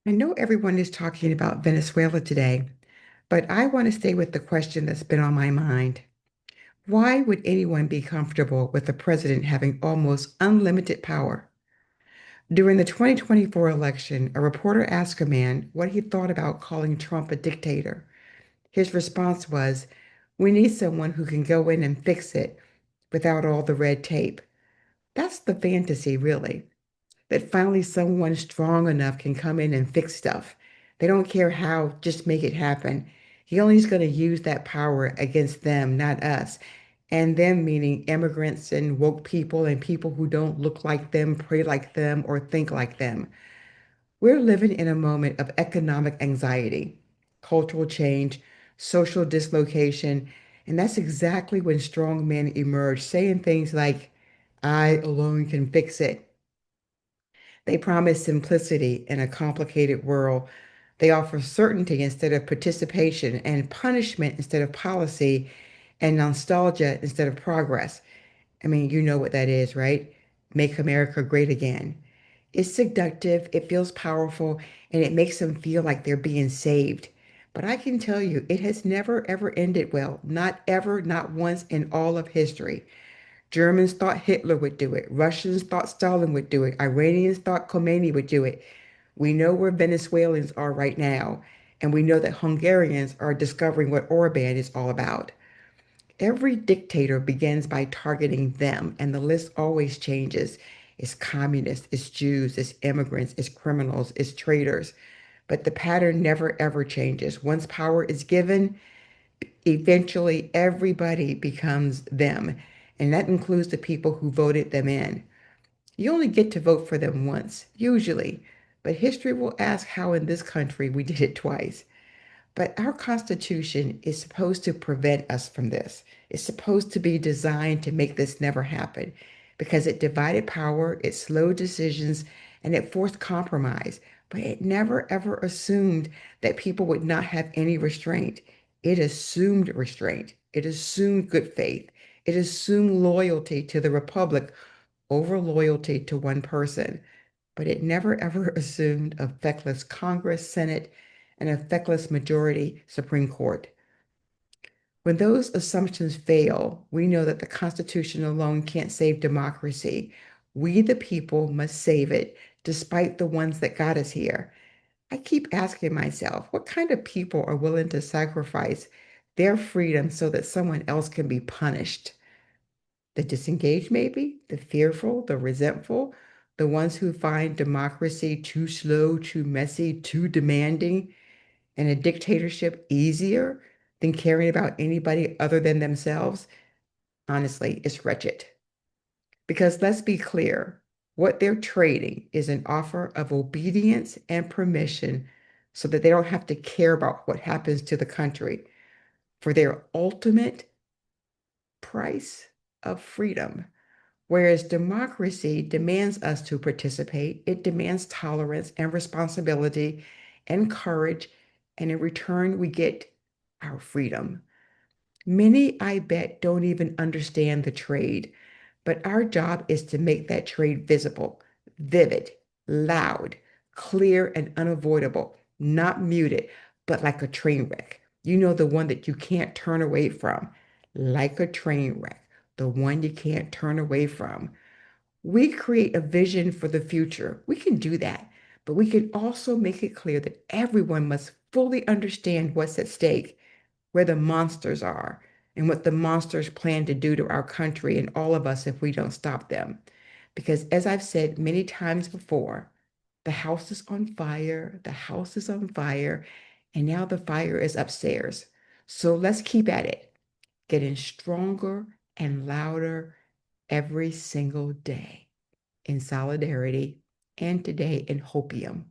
I know everyone is talking about Venezuela today, but I want to stay with the question that's been on my mind. Why would anyone be comfortable with the president having almost unlimited power? During the 2024 election, a reporter asked a man what he thought about calling Trump a dictator. His response was, "We need someone who can go in and fix it without all the red tape." That's the fantasy, really, that finally someone strong enough can come in and fix stuff. They don't care how, just make it happen. He only is going to use that power against them, not us. And them meaning immigrants and woke people and people who don't look like them, pray like them, or think like them. We're living in a moment of economic anxiety, cultural change, social dislocation, and that's exactly when strong men emerge, saying things like, "I alone can fix it." They promise simplicity in a complicated world. They offer certainty instead of participation, and punishment instead of policy, and nostalgia instead of progress. I mean, you know what that is, right? Make America great again. It's seductive, it feels powerful, and it makes them feel like they're being saved. But I can tell you, it has never ever ended well. Not ever, not once in all of history. Germans thought Hitler would do it. Russians thought Stalin would do it. Iranians thought Khomeini would do it. We know where Venezuelans are right now, and we know that Hungarians are discovering what Orban is all about. Every dictator begins by targeting them, and the list always changes. It's communists, it's Jews, it's immigrants, it's criminals, it's traitors. But the pattern never ever changes. Once power is given, eventually everybody becomes them, and that includes the people who voted them in. You only get to vote for them once, usually, but history will ask how in this country we did it twice. But our Constitution is supposed to prevent us from this. It's supposed to be designed to make this never happen because it divided power, it slowed decisions, and it forced compromise. But it never ever assumed that people would not have any restraint. It assumed restraint. It assumed good faith. It assumed loyalty to the republic over loyalty to one person. But it never ever assumed a feckless Congress, Senate, and a feckless majority Supreme Court. When those assumptions fail, we know that the Constitution alone can't save democracy. We, the people, must save it, despite the ones that got us here. I keep asking myself, what kind of people are willing to sacrifice their freedom so that someone else can be punished? The disengaged, maybe, the fearful, the resentful, the ones who find democracy too slow, too messy, too demanding, and a dictatorship easier than caring about anybody other than themselves. Honestly, it's wretched. Because let's be clear, what they're trading is an offer of obedience and permission so that they don't have to care about what happens to the country for their ultimate price of freedom. Whereas democracy demands us to participate, it demands tolerance and responsibility and courage, and in return, we get our freedom. Many, I bet, don't even understand the trade, but our job is to make that trade visible, vivid, loud, clear, and unavoidable, not muted, but like a train wreck. You know, the one that you can't turn away from, like a train wreck, the one you can't turn away from. We create a vision for the future. We can do that, but we can also make it clear that everyone must fully understand what's at stake, where the monsters are, and what the monsters plan to do to our country and all of us if we don't stop them. Because as I've said many times before, the house is on fire, the house is on fire, and now the fire is upstairs. So let's keep at it, getting stronger and louder every single day in solidarity and today in hopium.